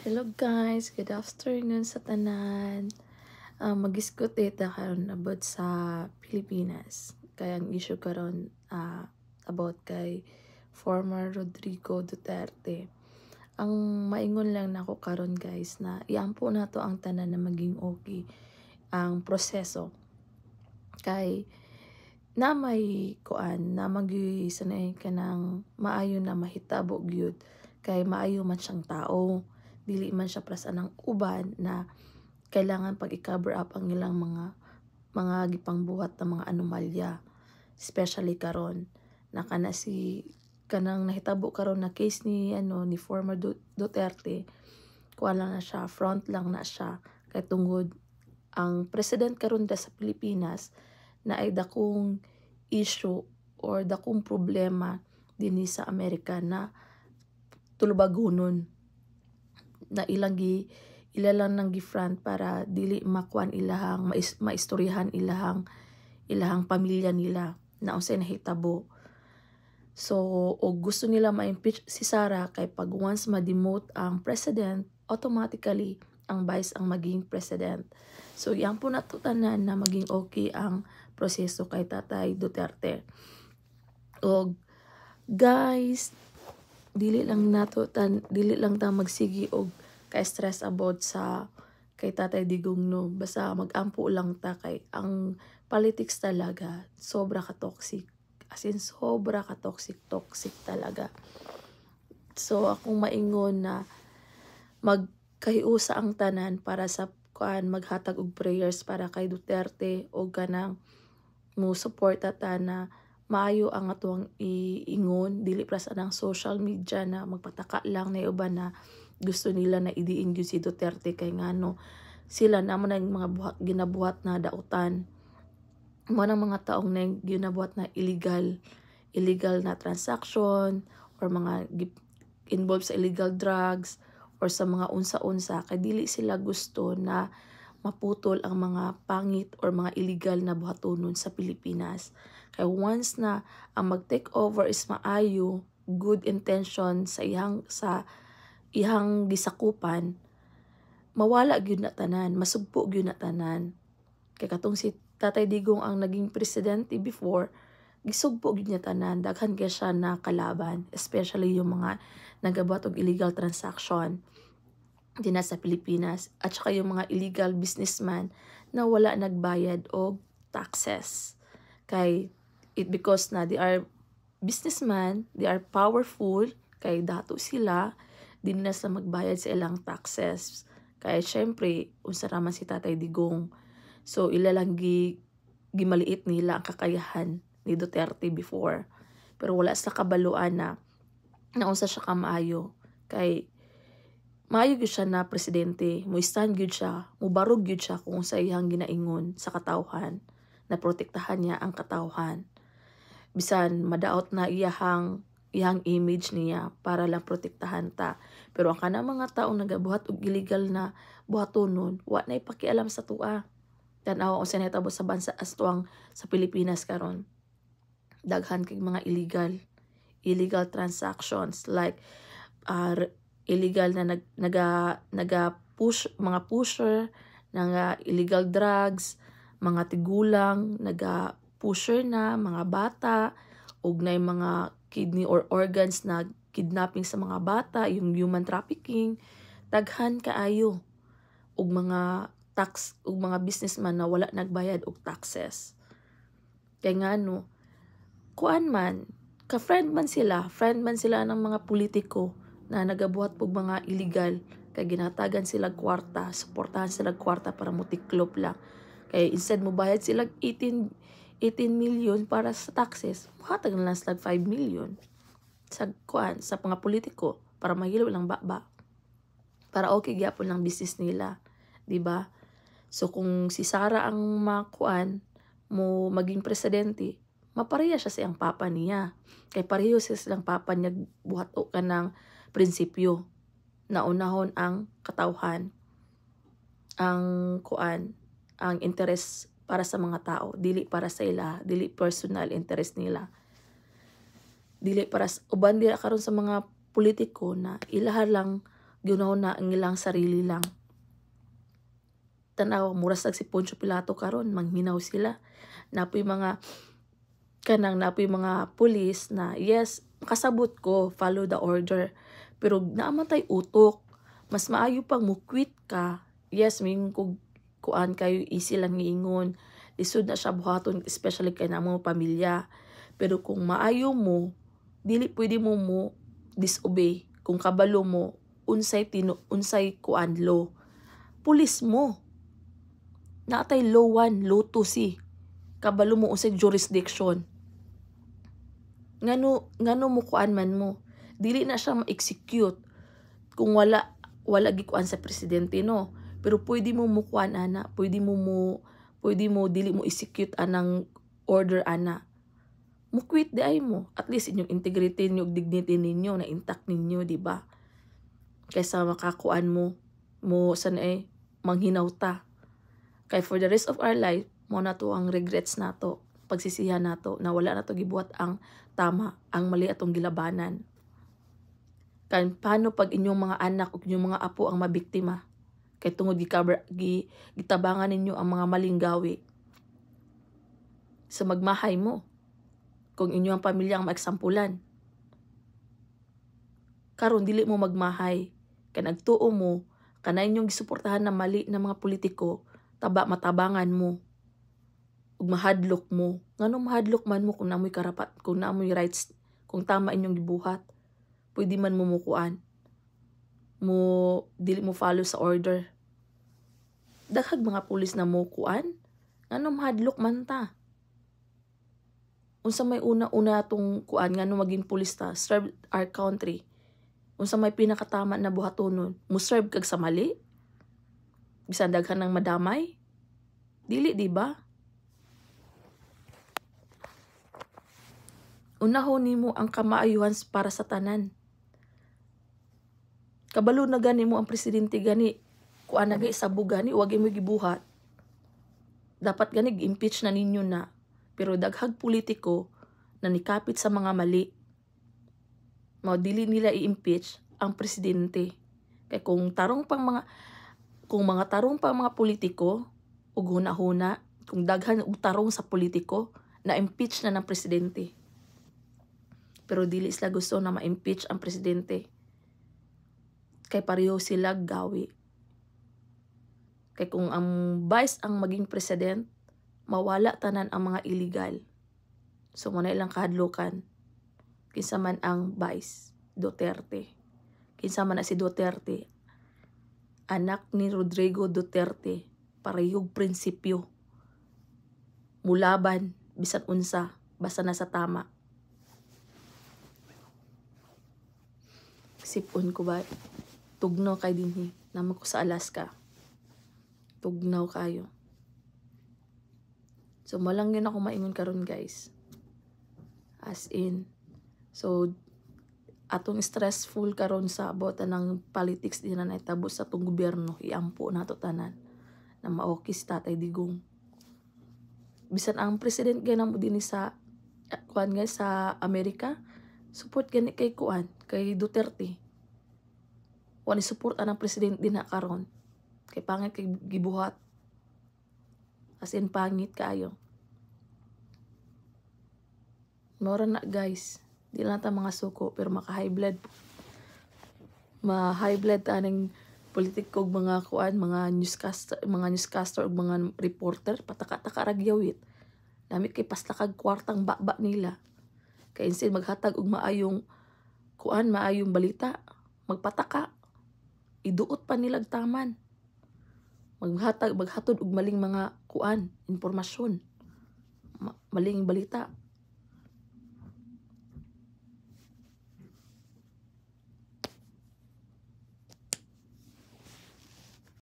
Hello guys, good afternoon sa tanan. Mag-diskute ta karon about sa Pilipinas. Kaya ang issue karon about kay former Rodrigo Duterte. Ang maingon lang nako karon guys na iampo nato ang tanan na maging okay ang proseso. Kay na may kuan na magyi sanay kanang maayo na mahitabo gyud kay maayo man siyang tao, dili man siya prasan ng uban na kailangan pag i-cover up ang ilang mga gipangbuhat na mga anomalya, especially karon na kanang nahitabo karon na case ni former Duterte. Kuan lang na siya, front lang na siya kay tungod ang president karon da sa Pilipinas na ay dakong issue or dakong problema dinhi sa Amerika na tulubagonon na ilalang nang gifront para dili makuan ilahang maistoryahan ilahang pamilya nila na unsay nahitabo. So og gusto nila ma-impeach si Sara kay pag once ma-demote ang president, automatically ang vice ang maging president. So yan po natutanan na maging okay ang proseso kay Tatay Duterte. Og guys, dili lang ta magsigi og kay stress about sa kay Tatay Digong, no. Basta magampo lang ta kay ang politics talaga sobra ka toxic. As in sobra ka toxic talaga. So akong maingon na magkahiusa ang tanan para sa maghatag og prayers para kay Duterte o kanang mo suporta ta na maayo ang atuang iingon, dili pras anang social media na magpataka lang na uban na gusto nila na idiin gyud si Duterte kay ngano sila naman ang mga ginabuhat na dautan mo ng mga taong na ginabuhat na illegal na transaction or mga involved sa illegal drugs or sa mga unsa-unsa kay dili sila gusto na maputol ang mga pangit or mga illegal na buhatonon sa Pilipinas. Kay once na ang mag-take over is maayo, good intention sa ihang gisakupan, mawala gyud na tanan, masugpo gyud na tanan. Kay katong si Tatay Digong ang naging presidente before, gisugpo gyud niya tanan, daghan kay siya na kalaban, especially yung mga nagabuhat og illegal transaction din sa Pilipinas at saka yung mga illegal businessman na wala nagbayad og taxes. Kay because na they are businessman, they are powerful, kay dato sila, din na sa magbayad sa ilang taxes. Kaya syempre, unsa raman si Tatay Digong. So ilalang gimaliit nila ang kakayahan ni Duterte before. Pero wala sa kabaluan na unsa siya kamaayo. Kay maayo gyud siya na presidente, mo stand gyud siya, mo barog gyud siya kung sa iyang ginaingon sa katawhan, na protektahan niya ang katawhan. Bisan madaot na iyang image niya para lang protektahan ta. Pero ang kanang mga taong nagabuhat og illegal na buhatonon, wa na ipakialam sa tua. Tan-aw ang sinahitabo sa bansa astuang sa Pilipinas karon. Daghan kay mga illegal transactions like illegal na naga-push mga pusher ng illegal drugs, mga tigulang naga-pusher na mga bata ug nay mga kidney or organs na kidnapping sa mga bata, yung human trafficking, daghan kaayo ug mga businessman na wala nagbayad og taxes. Kay ngano kuan man friend man sila ng mga politiko na nagabuhat pog mga illegal kay ginatagan sila kwarta, suportahan sila kwarta para mutiklop lang. Kay instead mo bayad sila 18 million para sa taxes, muhatag na lang sila 5 million sa mga politiko para mahilo lang baba. Para okay gyapon lang business nila, di ba? So kung si Sara ang mo maging presidente, mapareha siya sa iyang papa niya. Kay pareho silang papa niya buhat o kanang prinsipyo na unahon ang katawhan, ang interes para sa mga tao, dili para sa ila, dili personal interest nila, dili para uban dira karon sa mga politiko na ilaha lang Ginoo na ang ilang sarili lang. Tanaw, muras si Poncio Pilato karon, manghinaw sila. Napoy mga pulis na yes, kasabot ko, follow the order. Pero naamatay utok. Mas maayo pang mukwit ka. Yes, may kuan kayo easy lang giingon. Lisod na siya buhaton, especially kay na mga pamilya. Pero kung maayo mo, dili pwede mo disobey. Kung kabalo mo, unsay kuan law. Pulis mo. Naatay law 1, law 2 si. Kabalo mo unsay jurisdiction. Ngano mo kuan man mo. Dili na siya ma-execute kung wala gikuan sa presidente, no. Pero pwede mo kuan ana, pwede mo dili mo execute anang order ana. Mukwit di ay mo. At least inyong integrity niyo, dignity ninyo na intact ninyo, di ba? Kaysa makakuan mo manghinaw ta. Kay for the rest of our life, mo na to ang regrets nato, pagsisihan nato na wala na to gibuhat ang tama, ang mali atong gilabanan. Kay paano pag inyong mga anak o inyong mga apo ang mabiktima? Kay tungod gitabangan ninyo ang mga maling gawi. So magmahay mo kung inyong pamilya ang maeksampulan. Karon dili mo magmahay kay nagtuo mo kanay inyong gisuportahan na mali na mga politiko, matabangan mo ug mahadlok mo. Nganong mahadlok man mo kung naamoy karapat, kung naamoy rights, kung tama inyong gibuhat, pwede man mo mukuan. Dili mo follow sa order. Daghag mga pulis na mo kuan, nganong mahadlok man ta. Unsa may una tong kuan ngano maging pulis ta, serve our country. Unsa may pinakatama na buhatonon, mo serve kag sa mali? Bisan daghan ng madamay? Dili, di ba? Unahon nimo ang kamaayuhan para sa tanan. Kabalo na gani mo ang presidente gani, kuan na sa bugani, wag mo gibuhat. Dapat gani impeach na ninyo na. Pero daghag politiko na nikapit sa mga mali, dili nila i-impeach ang presidente. Kay kung mga tarong pang mga politiko ug huna-huna, kung daghan og tarong sa politiko, na-impeach na ng presidente. Pero dili sila gusto na ma-impeach ang presidente. Kay pareho sila gawi. Kay kung ang vice ang maging president, mawala tanan ang mga illegal. So muna ilang kahadlukan. Kinsa man ang vice, Duterte. Kinsa man na si Duterte, anak ni Rodrigo Duterte, parehog prinsipyo. Mulaban, bisan unsa, basta nasa tama. Sipon ko ba, tugnaw kay dinhi, naman ko sa Alaska. Tugnaw kayo. So malang yun ako maingon karon guys. As in, so atong stressful karon sa bota ng politics din na naitabo sa atong gobyerno, iampo nato tanan na maokis Tatay Digong. Bisan ang president gana mo din sa kuan nga sa Amerika, support gani kay kuan, kay Duterte. Wani support anang president din na karon. Kay pangit kay gibuhat. As in pangit kayo. Mora na guys. Di lang ta mga suko pero maka-high blood. Ma-high blood aning politiko ug mga kuan, mga newscaster ug mga reporter pataka-taka ra gyawit. Lamit kay paslakag kwartang baba nila. Kay instead maghatag og maayong balita, magpataka. Iduot pa nilag taman. Maghatod og maling mga informasyon. Maling balita.